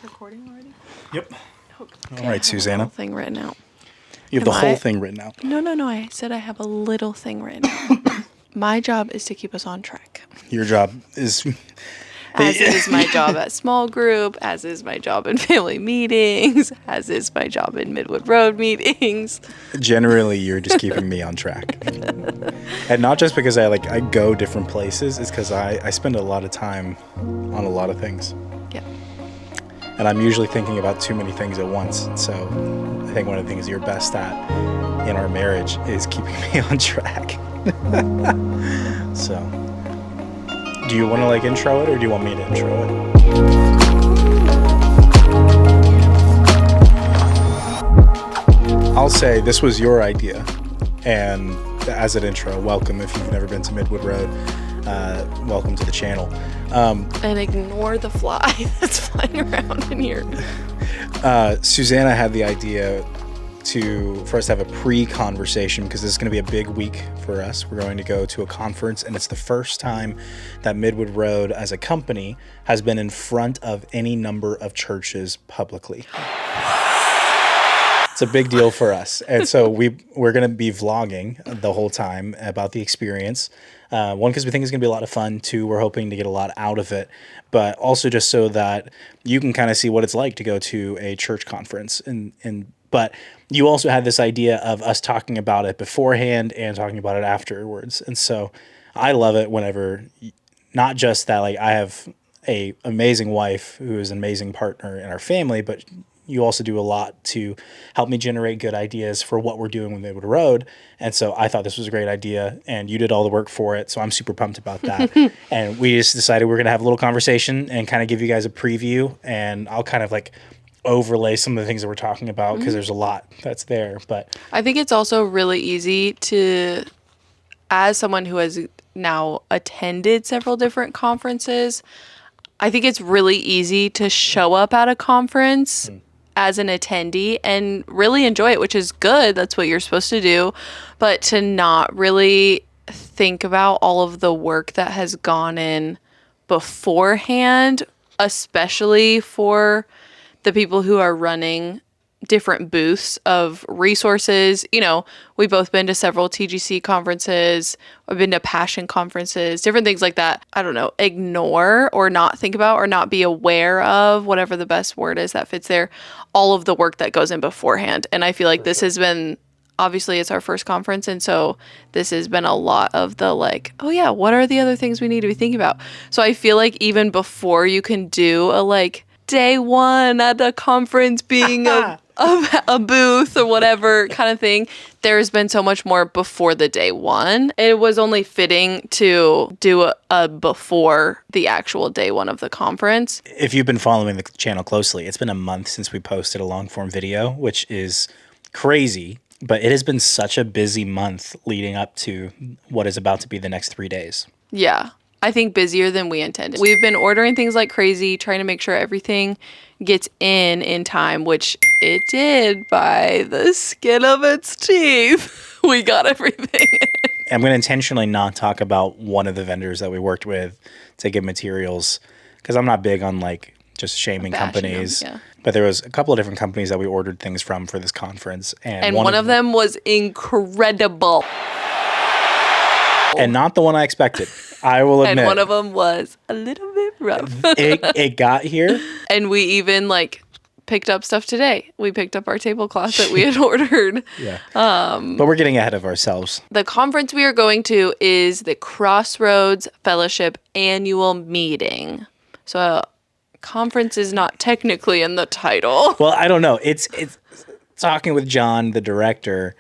recording already? Yep. Okay. All right, Susanna. I have a little thing written out. You have the whole thing written out. No. I said I have a little thing written out. My job is to keep us on track. Your job is... As is my job at small group, as is my job in family meetings, as is my job in Midwood Road meetings. Generally, you're just keeping me on track. And not just because I go different places, it's because I spend a lot of time on a lot of things. Yeah. And I'm usually thinking about too many things at once. So I think one of the things you're best at in our marriage is keeping me on track. So, do you want to intro it, or do you want me to intro it? I'll say this was your idea, and as an intro, welcome if you've never been to Midwood Road. Welcome to the channel. And ignore the fly that's flying around in here. Susanna had the idea for us to have a pre-conversation because this is going to be a big week for us. We're going to go to a conference, and it's the first time that Midwood Road as a company has been in front of any number of churches publicly. It's a big deal for us. And so we're going to be vlogging the whole time about the experience. One, because we think it's going to be a lot of fun. Two, we're hoping to get a lot out of it. But also just so that you can kind of see what it's like to go to a church conference. But you also had this idea of us talking about it beforehand and talking about it afterwards. And so I love it whenever, not just that I have a amazing wife who is an amazing partner in our family, but you also do a lot to help me generate good ideas for what we're doing with Midwood Road. And so I thought this was a great idea, and you did all the work for it. So I'm super pumped about that. And we just decided we're going to have a little conversation and kind of give you guys a preview. And I'll kind of overlay some of the things that we're talking about because there's a lot that's there. But I think it's also really easy to, as someone who has now attended several different conferences, I think it's really easy to show up at a conference as an attendee and really enjoy it, which is good. That's what you're supposed to do. But to not really think about all of the work that has gone in beforehand, especially for the people who are running different booths of resources. You know, we've both been to several TGC conferences. I've been to passion conferences, different things like that. I don't know, ignore or not think about or not be aware of, whatever the best word is that fits there, all of the work that goes in beforehand. And I feel like this has been, obviously it's our first conference. And so this has been a lot of the oh yeah, what are the other things we need to be thinking about? So I feel like even before you can do a day one at a conference being a booth or whatever kind of thing, there's been so much more before the day one. It was only fitting to do a before the actual day one of the conference. if you've been following the channel closely, it's been a month since we posted a long form video, which is crazy. But it has been such a busy month leading up to what is about to be the next 3 days. Yeah. I think busier than we intended. We've been ordering things like crazy, trying to make sure everything gets in time, which it did by the skin of its teeth. We got everything in. I'm going to intentionally not talk about one of the vendors that we worked with to get materials because I'm not big on just shaming companies. Yeah. But there was a couple of different companies that we ordered things from for this conference. And one of them was incredible. And not the one I expected, I will admit. And one of them was a little bit rough. It got here. And we even picked up stuff today. We picked up our tablecloth that we had ordered. Yeah. But we're getting ahead of ourselves. The conference we are going to is the Crossroads Fellowship annual meeting. So conference is not technically in the title. Well, I don't know. It's talking with John, the director.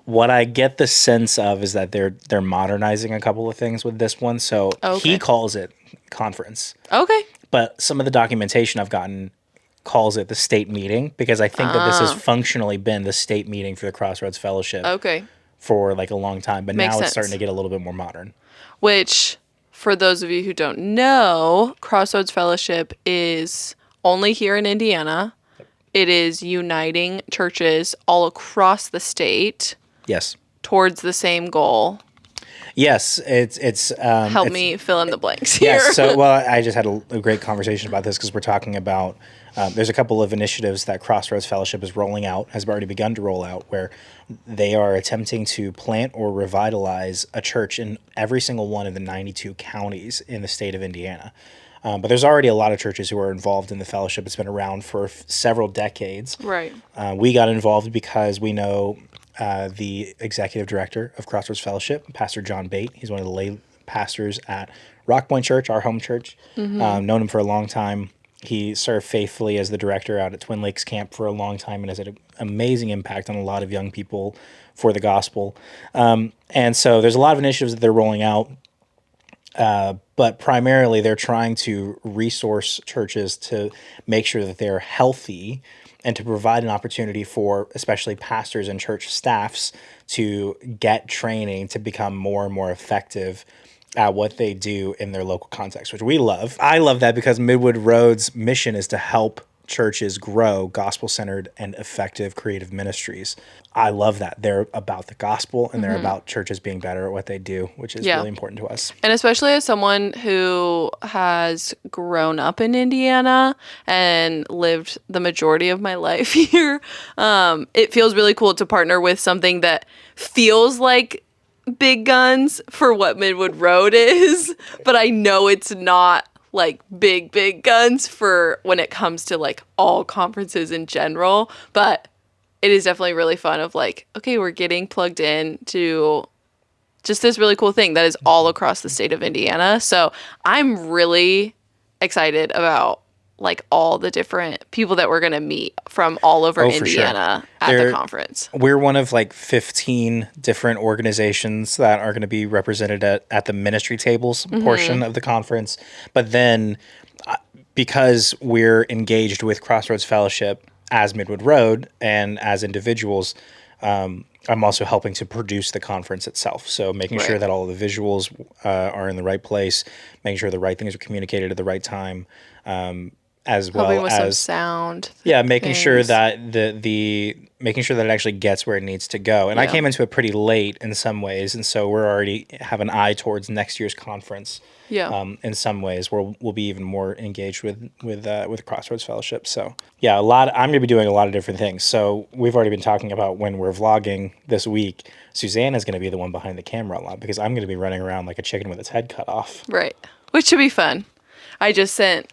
What I get the sense of is that they're modernizing a couple of things with this one. So He calls it conference. Okay. But some of the documentation I've gotten calls it the state meeting because I think that this has functionally been the state meeting for the Crossroads Fellowship for a long time. But Makes now sense. It's starting to get a little bit more modern. Which, for those of you who don't know, Crossroads Fellowship is only here in Indiana. It is uniting churches all across the state. Yes. Towards the same goal. Yes, Help it's me fill in the blanks here. yes. So, well, I just had a great conversation about this because we're talking about there's a couple of initiatives that Crossroads Fellowship is rolling out, has already begun to roll out, where they are attempting to plant or revitalize a church in every single one of the 92 counties in the state of Indiana. But there's already a lot of churches who are involved in the fellowship. It's been around for several decades. Right. We got involved because we know the executive director of Crossroads Fellowship, Pastor John Bate. He's one of the lay pastors at Rock Point Church, our home church. Known him for a long time. He served faithfully as the director out at Twin Lakes Camp for a long time and has had an amazing impact on a lot of young people for the gospel. And so there's a lot of initiatives that they're rolling out. But primarily they're trying to resource churches to make sure that they're healthy and to provide an opportunity for especially pastors and church staffs to get training to become more and more effective at what they do in their local context, which we love. I love that because Midwood Road's mission is to help churches grow gospel-centered and effective creative ministries. I love that. They're about the gospel and they're about churches being better at what they do, which is Yeah. really important to us. And especially as someone who has grown up in Indiana and lived the majority of my life here, it feels really cool to partner with something that feels like big guns for what Midwood Road is, but I know it's not like big guns for when it comes to like all conferences in general, but it is definitely really fun of like, okay, we're getting plugged in to just this really cool thing that is all across the state of Indiana. So I'm really excited about like all the different people that we're going to meet from all over Oh, for sure. Indiana at They're- the conference. We're one of like 15 different organizations that are going to be represented at the ministry tables portion of the conference. But then because we're engaged with Crossroads Fellowship as Midwood Road and as individuals, I'm also helping to produce the conference itself. So making sure Right. that all of the visuals are in the right place, making sure the right things are communicated at the right time, as Helping well with some as sound. yeah, making sure things. that the making sure that it actually gets where it needs to go. And I Yeah. came into it pretty late in some ways, and so we're already have an eye towards next year's conference. Yeah. In some ways, where we'll be even more engaged with Crossroads Fellowship. So yeah, a lot. I'm going to be doing a lot of different things. So we've already been talking about when we're vlogging this week. Suzanne is going to be the one behind the camera a lot because I'm going to be running around like a chicken with its head cut off. Right. Which should be fun. I just sent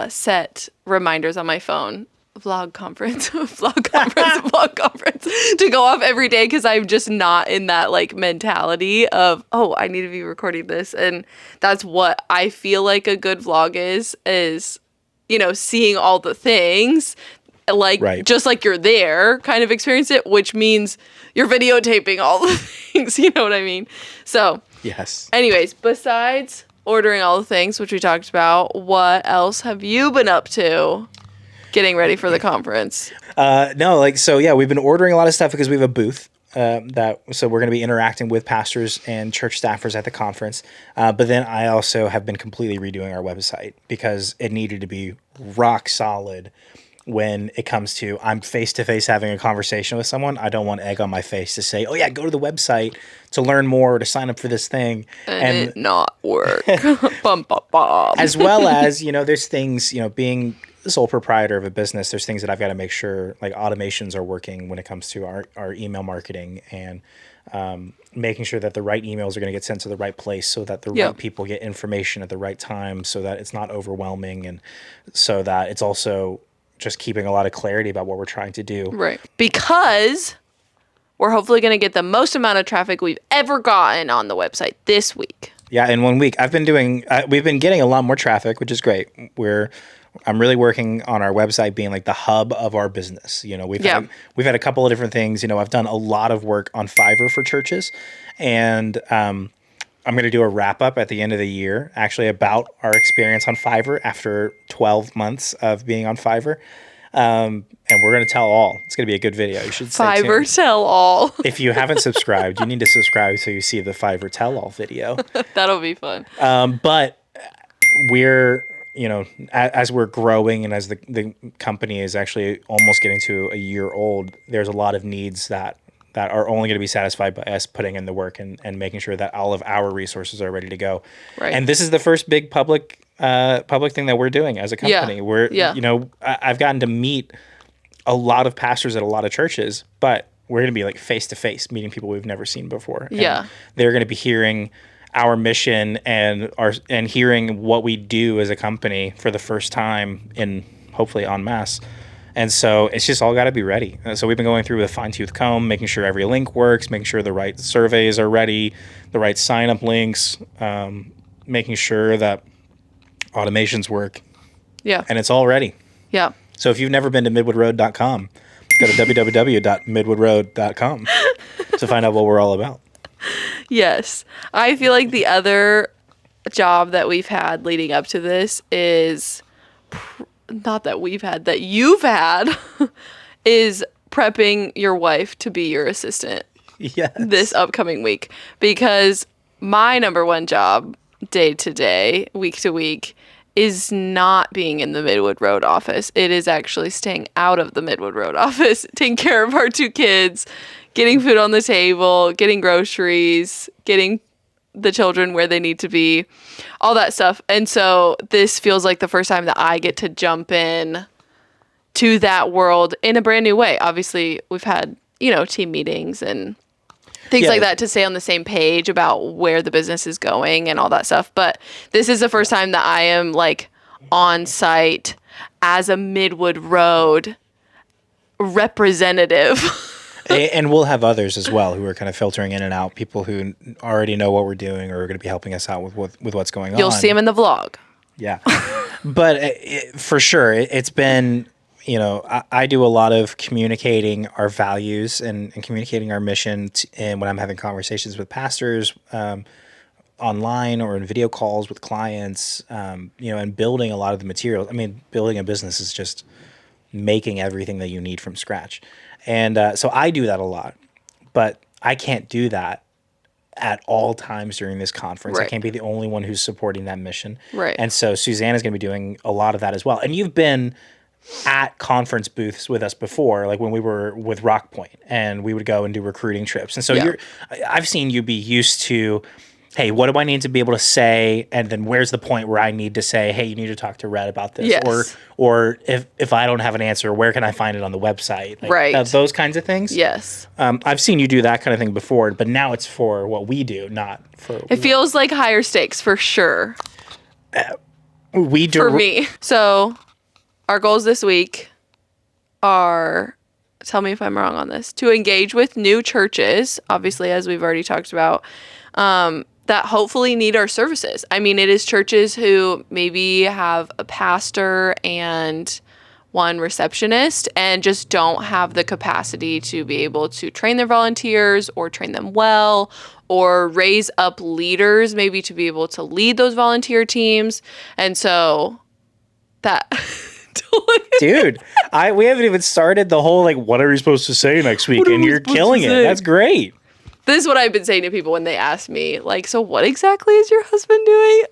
set reminders on my phone. Vlog conference, vlog conference, vlog conference to go off every day because I'm just not in that like mentality of, oh, I need to be recording this. And that's what I feel like a good vlog is, you know, seeing all the things like Right. just like you're there kind of experience it, which means you're videotaping all the things, you know what I mean? So Yes. anyways, besides ordering all the things, which we talked about, what else have you been up to getting ready for the conference? No, like so. Yeah, we've been ordering a lot of stuff because we have a booth. So we're going to be interacting with pastors and church staffers at the conference. But then I also have been completely redoing our website because it needed to be rock solid when it comes to I'm face to face having a conversation with someone. I don't want egg on my face to say, oh yeah, go to the website to learn more or to sign up for this thing. And it not work. Bum, bum, bum. As well as, there's things, being the sole proprietor of a business, there's things that I've got to make sure like automations are working when it comes to our email marketing and making sure that the right emails are going to get sent to the right place so that the Yep. right people get information at the right time so that it's not overwhelming and so that it's also just keeping a lot of clarity about what we're trying to do. Right. Because we're hopefully going to get the most amount of traffic we've ever gotten on the website this week. Yeah, in 1 week, we've been getting a lot more traffic, which is great. I'm really working on our website being like the hub of our business. We've had a couple of different things. I've done a lot of work on Fiverr for churches, and I'm going to do a wrap up at the end of the year, actually about our experience on Fiverr after 12 months of being on Fiverr. And we're going to tell all. It's going to be a good video. You should stay tuned. Fiverr tell all. If you haven't subscribed, you need to subscribe so you see the Fiverr tell all video. That'll be fun. But we're, as we're growing and as the company is actually almost getting to a year old, there's a lot of needs that that are only going to be satisfied by us putting in the work and making sure that all of our resources are ready to go. Right. And this is the first big public thing that we're doing as a company. Yeah. I've gotten to meet a lot of pastors at a lot of churches, but we're going to be like face to face meeting people we've never seen before. Yeah. And they're going to be hearing our mission and hearing what we do as a company for the first time in hopefully en masse. And so it's just all got to be ready. So we've been going through with a fine-tooth comb, making sure every link works, making sure the right surveys are ready, the right sign-up links, making sure that automations work. Yeah. And it's all ready. Yeah. So if you've never been to midwoodroad.com, go to www.midwoodroad.com to find out what we're all about. Yes. I feel like the other job that we've had leading up to this is not that we've had, that you've had is prepping your wife to be your assistant this upcoming week. Because my number one job, day to day, week to week, is not being in the Midwood Road office. It is actually staying out of the Midwood Road office, taking care of our 2 kids, getting food on the table, getting groceries, getting the children where they need to be, all that stuff. And so this feels like the first time that I get to jump in to that world in a brand new way. Obviously, we've had, team meetings and things like that to stay on the same page about where the business is going and all that stuff. But this is the first time that I am like on site as a Midwood Road representative. And we'll have others as well who are kind of filtering in and out, people who already know what we're doing or are going to be helping us out with what's going on. You'll see them in the vlog. Yeah. But for sure, it's been, I do a lot of communicating our values and communicating our mission and when I'm having conversations with pastors online or in video calls with clients, and building a lot of the material. I mean, building a business is just making everything that you need from scratch. And so I do that a lot, but I can't do that at all times during this conference. Right. I can't be the only one who's supporting that mission. Right. And so Suzanne is going to be doing a lot of that as well. And you've been at conference booths with us before, like when we were with Rock Point and we would go and do recruiting trips. And so I've seen you be used to, hey, what do I need to be able to say? And then where's the point where I need to say, hey, you need to talk to Red about this? Yes. Or if I don't have an answer, where can I find it on the website? Like, right. Those kinds of things. Yes. I've seen you do that kind of thing before, but now it's for what we do, not for... It feels like higher stakes for sure. We do... For me. So our goals this week are, tell me if I'm wrong on this, to engage with new churches, obviously, as we've already talked about, that hopefully need our services. I mean, it is churches who maybe have a pastor and one receptionist and just don't have the capacity to be able to train their volunteers or train them well or raise up leaders maybe to be able to lead those volunteer teams. And so that... Dude, we haven't even started the whole, like, what are we supposed to say next week? And you're killing it. That's great. This is what I've been saying to people when they ask me, like, so what exactly is your husband doing?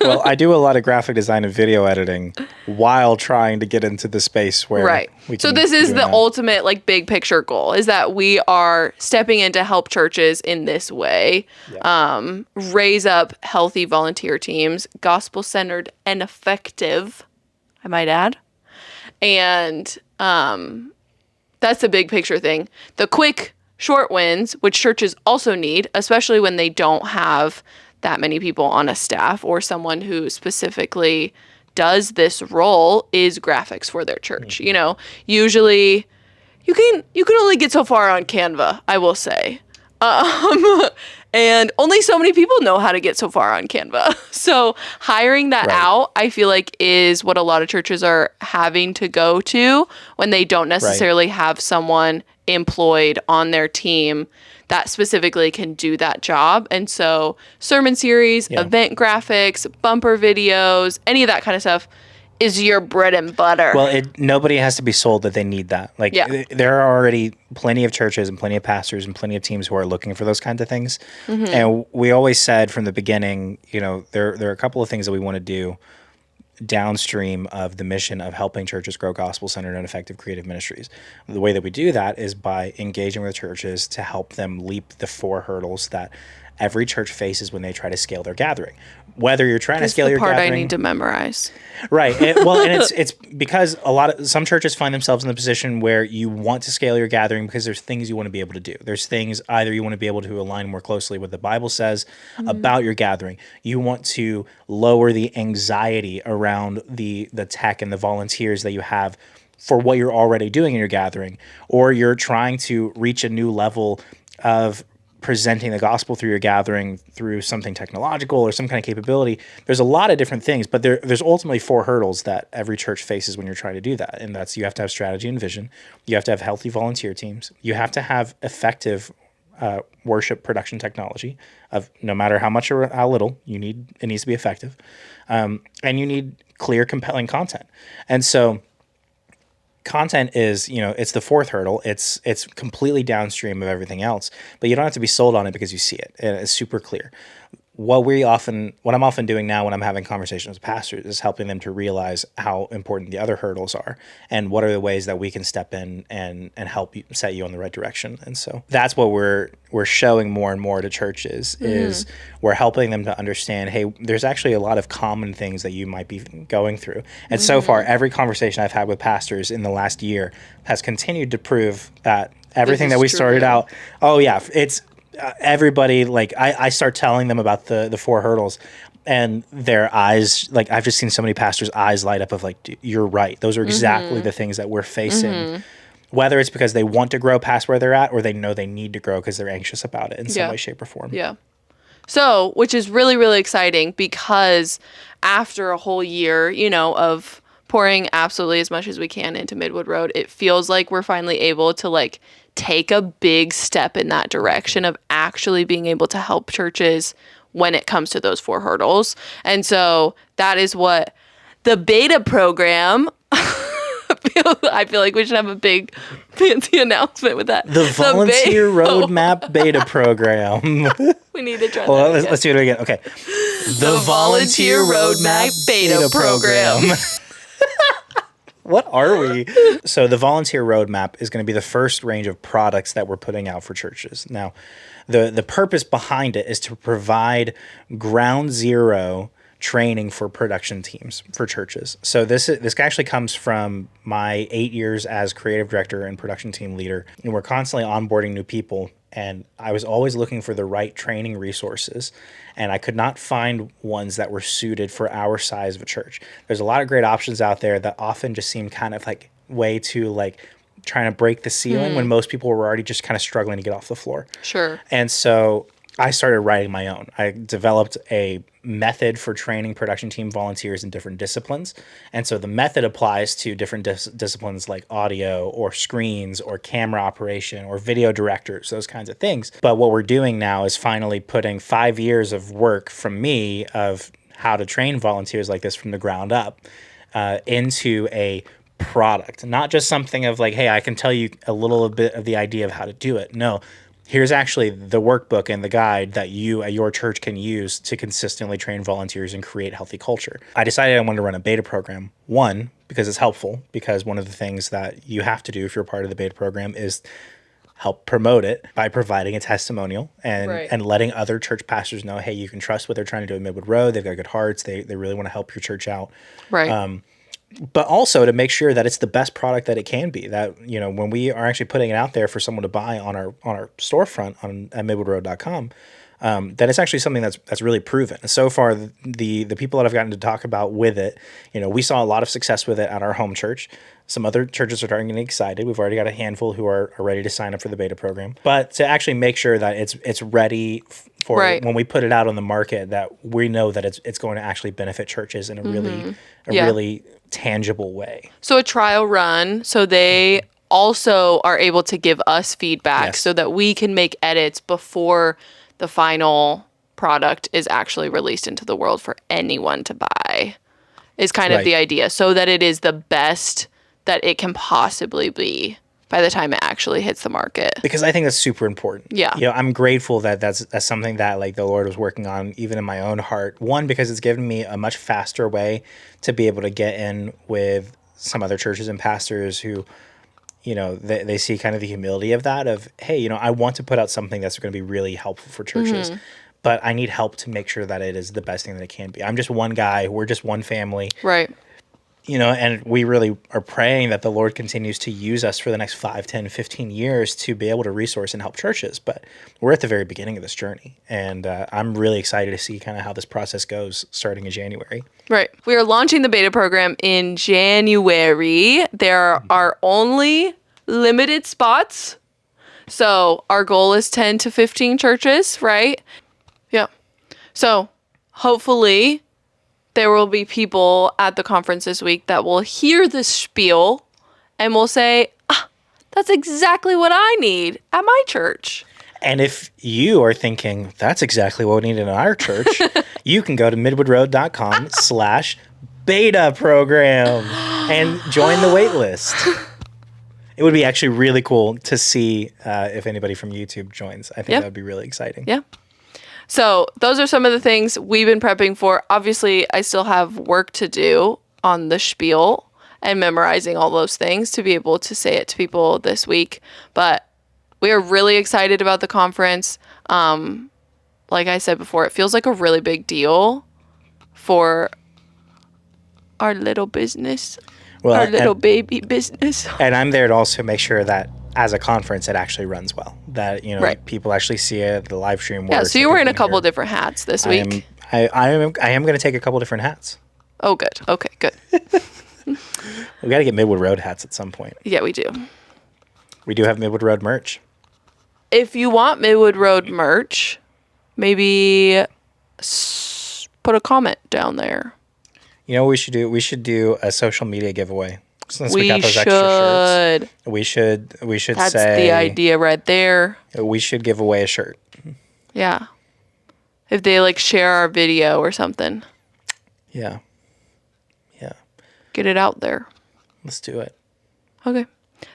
Well, I do a lot of graphic design and video editing while trying to get into the space where we can. So this is the ultimate, like, big picture goal, is that we are stepping in to help churches in this way, raise up healthy volunteer teams, gospel-centered and effective, I might add. And that's the big picture thing. The quick short wins, which churches also need, especially when they don't have that many people on a staff or someone who specifically does this role, is graphics for their church. Mm-hmm. You know, usually you can only get so far on Canva, I will say. And only so many people know how to get so far on Canva. So hiring that out, I feel like, is what a lot of churches are having to go to when they don't necessarily have someone employed on their team that specifically can do that job. And so sermon series, event graphics, bumper videos, any of that kind of stuff is your bread and butter. Well, nobody has to be sold that they need that. Like, there are already plenty of churches and plenty of pastors and plenty of teams who are looking for those kinds of things. Mm-hmm. And we always said from the beginning, there are a couple of things that we want to do. downstream of the mission of helping churches grow gospel-centered and effective creative ministries. The way that we do that is by engaging with churches to help them leap the 4 hurdles that every church faces when they try to scale their gathering. Whether you're trying to This is scale the your part gathering, I need to memorize. right? And it's because some churches find themselves in the position where you want to scale your gathering because there's things you want to be able to do. There's things either you want to be able to align more closely with what the Bible says about your gathering. You want to lower the anxiety around the tech and the volunteers that you have for what you're already doing in your gathering, or you're trying to reach a new level of presenting the gospel through your gathering through something technological or some kind of capability. There's a lot of different things, but there's ultimately 4 hurdles that every church faces when you're trying to do that. And that's, you have to have strategy and vision. You have to have healthy volunteer teams. You have to have effective worship production technology of no matter how much or how little it needs to be effective. And you need clear, compelling content. And so content is, it's the 4th hurdle. It's completely downstream of everything else, but you don't have to be sold on it because you see it. And it's super clear. What I'm often doing now when I'm having conversations with pastors is helping them to realize how important the other hurdles are and what are the ways that we can step in and help you, set you on the right direction. And so that's what we're showing more and more to churches is we're helping them to understand, hey, there's actually a lot of common things that you might be going through. And so far, every conversation I've had with pastors in the last year has continued to prove that everything that we started out, it's everybody, like I start telling them about the 4 hurdles and their eyes, like I've just seen so many pastors' eyes light up of like, you're right. Those are exactly the things that we're facing, whether it's because they want to grow past where they're at or they know they need to grow because they're anxious about it in some way, shape, or form. Yeah. So, which is really, really exciting because after a whole year, of pouring absolutely as much as we can into Midwood Road, it feels like we're finally able to like take a big step in that direction of actually being able to help churches when it comes to those 4 hurdles. And so that is what the beta program, I feel like we should have a big fancy announcement with that. The Volunteer Roadmap Beta Program. We need to try well, that let's do it again. Okay. The Volunteer Roadmap Beta Program. What are we? So the Volunteer Roadmap is going to be the first range of products that we're putting out for churches. Now, the purpose behind it is to provide ground zero training for production teams for churches. So this actually comes from my 8 years as creative director and production team leader, and we're constantly onboarding new people. And I was always looking for the right training resources, and I could not find ones that were suited for our size of a church. There's a lot of great options out there that often just seem kind of like way too like trying to break the ceiling when most people were already just kind of struggling to get off the floor. Sure. And so I started writing my own. I developed a method for training production team volunteers in different disciplines. And so the method applies to different disciplines like audio or screens or camera operation or video directors, those kinds of things. But what we're doing now is finally putting 5 years of work from me of how to train volunteers like this from the ground up into a product, not just something of like, hey, I can tell you a little bit of the idea of how to do it. No, here's actually the workbook and the guide that you at your church can use to consistently train volunteers and create healthy culture. I decided I wanted to run a beta program. One, because it's helpful, because one of the things that you have to do if you're part of the beta program is help promote it by providing a testimonial and letting other church pastors know, hey, you can trust what they're trying to do at Midwood Road. They've got good hearts. They really want to help your church out. Right. But also to make sure that it's the best product that it can be, that, when we are actually putting it out there for someone to buy on our storefront at midwoodroad.com, that it's actually something that's really proven. So far, the people that I've gotten to talk about with it, we saw a lot of success with it at our home church. Some other churches are starting to get excited. We've already got a handful who are ready to sign up for the beta program. But to actually make sure that it's ready for when we put it out on the market, that we know that it's going to actually benefit churches in a really tangible way. So a trial run, so they also are able to give us feedback so that we can make edits before the final product is actually released into the world for anyone to buy, is kind of the idea, so that it is the best that it can possibly be. by the time it actually hits the market. Because I think that's super important. Yeah. I'm grateful that that's something that like the Lord was working on even in my own heart. One, because it's given me a much faster way to be able to get in with some other churches and pastors who, they see kind of the humility of that of, hey, I want to put out something that's going to be really helpful for churches, but I need help to make sure that it is the best thing that it can be. I'm just one guy. We're just one family. Right. And we really are praying that the Lord continues to use us for the next 5, 10, 15 years to be able to resource and help churches. But we're at the very beginning of this journey. And I'm really excited to see kind of how this process goes starting in January. Right. We are launching the beta program in January. There are only limited spots. So our goal is 10 to 15 churches, right? Yeah. So hopefully there will be people at the conference this week that will hear the spiel and will say, that's exactly what I need at my church. And if you are thinking, that's exactly what we need in our church, you can go to midwoodroad.com/beta program and join the wait list. It would be actually really cool to see if anybody from YouTube joins. I think that would be really exciting. Yeah. So those are some of the things we've been prepping for. Obviously, I still have work to do on the spiel and memorizing all those things to be able to say it to people this week. But we are really excited about the conference. Like I said before, it feels like a really big deal for our little business, our little baby business. And I'm there to also make sure that as a conference, it actually runs well. That, people actually see it, the live stream works. Yeah, so you're wearing a couple different hats this week. I am going to take a couple different hats. Oh, good. Okay, good. We got to get Midwood Road hats at some point. Yeah, we do. We do have Midwood Road merch. If you want Midwood Road merch, maybe put a comment down there. You know what we should do? We should do a social media giveaway. Since we got those should. Extra shirts, we should That's say the idea right there. We should give away a shirt. Yeah. If they share our video or something. Yeah. Yeah. Get it out there. Let's do it. Okay.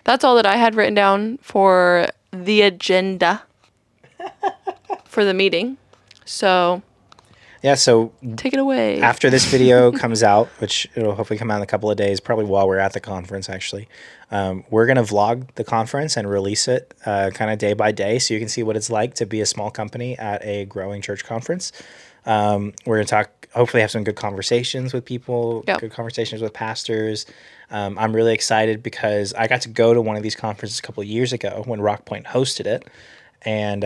That's all that I had written down for the agenda for the meeting. So yeah, so take it away. After this video comes out, which it'll hopefully come out in a couple of days, probably while we're at the conference, actually, we're going to vlog the conference and release it kind of day by day so you can see what it's like to be a small company at a growing church conference. We're going to hopefully have some good conversations with people, good conversations with pastors. I'm really excited because I got to go to one of these conferences a couple of years ago when Rock Point hosted it. And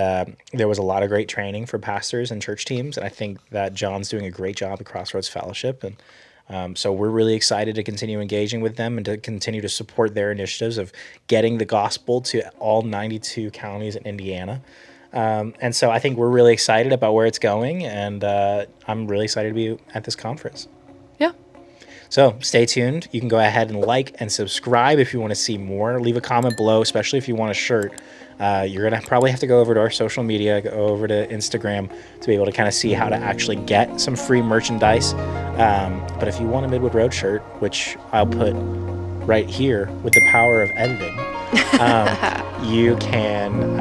there was a lot of great training for pastors and church teams. And I think that John's doing a great job at Crossroads Fellowship. And so we're really excited to continue engaging with them and to continue to support their initiatives of getting the gospel to all 92 counties in Indiana. And so I think we're really excited about where it's going. And I'm really excited to be at this conference. Yeah. So stay tuned. You can go ahead and like and subscribe if you want to see more. Leave a comment below, especially if you want a shirt. You're going to probably have to go over to our social media, go over to Instagram to be able to kind of see how to actually get some free merchandise. But if you want a Midwood Road shirt, which I'll put right here with the power of editing, you can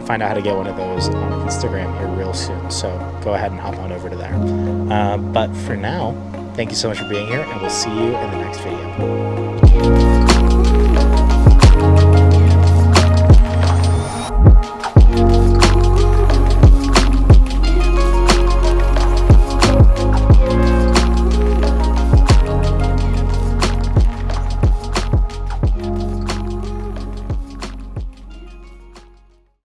find out how to get one of those on Instagram here real soon. So go ahead and hop on over to there. But for now, thank you so much for being here, and we'll see you in the next video.